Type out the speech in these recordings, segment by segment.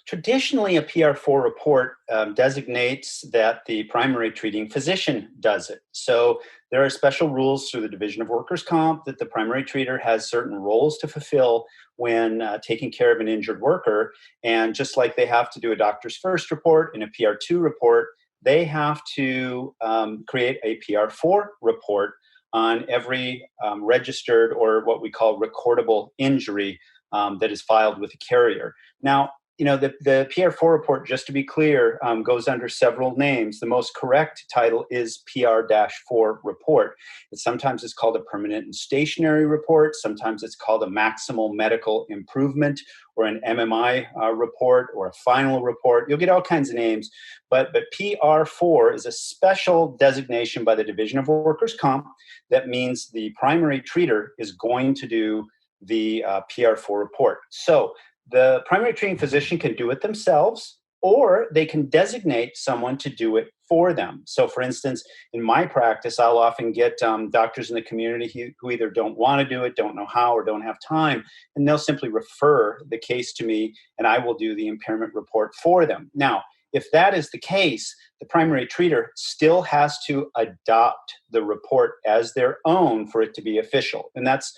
Traditionally, a PR-4 report designates that the primary treating physician does it. So there are special rules through the Division of Workers' Comp that the primary treater has certain roles to fulfill when taking care of an injured worker. And just like they have to do a doctor's first report and a PR-2 report, they have to create a PR-4 report on every registered or what we call recordable injury that is filed with the carrier. Now, the PR-4 report, just to be clear, goes under several names. The most correct title is PR-4 report. Sometimes it's called a permanent and stationary report. Sometimes it's called a maximal medical improvement or an MMI report or a final report. You'll get all kinds of names, but PR-4 is a special designation by the Division of Workers' Comp that means the primary treater is going to do the PR-4 report. So the primary treating physician can do it themselves, or they can designate someone to do it for them. So for instance, in my practice, I'll often get doctors in the community who either don't want to do it, don't know how, or don't have time, and they'll simply refer the case to me, and I will do the impairment report for them. Now, if that is the case, the primary treater still has to adopt the report as their own for it to be official. And that's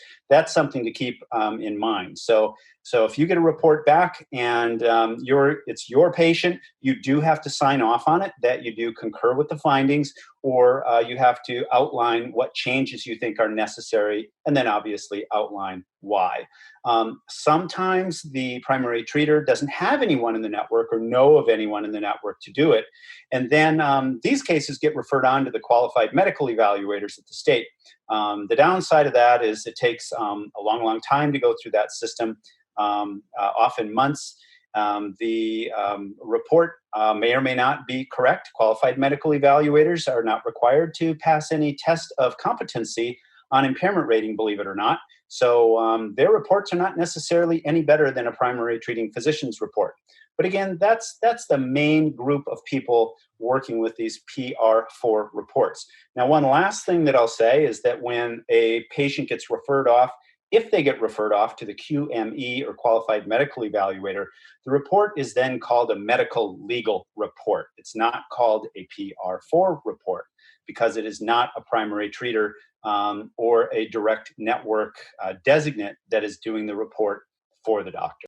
something to keep in mind. So if you get a report back and it's your patient, you do have to sign off on it, that you do concur with the findings, or you have to outline what changes you think are necessary, and then obviously outline why. Sometimes the primary treater doesn't have anyone in the network or know of anyone in the network to do it. And then these cases get referred on to the qualified medical evaluators at the state. The downside of that is it takes a long time to go through that system, often months. The report may or may not be correct. Qualified medical evaluators are not required to pass any test of competency on impairment rating, believe it or not. So their reports are not necessarily any better than a primary treating physician's report. But again, that's the main group of people working with these PR-4 reports. Now, one last thing that I'll say is that when a patient gets referred off, if they get referred off to the QME or qualified medical evaluator, the report is then called a medical legal report. It's not called a PR-4 report because it is not a primary treater or a direct network designate that is doing the report for the doctor.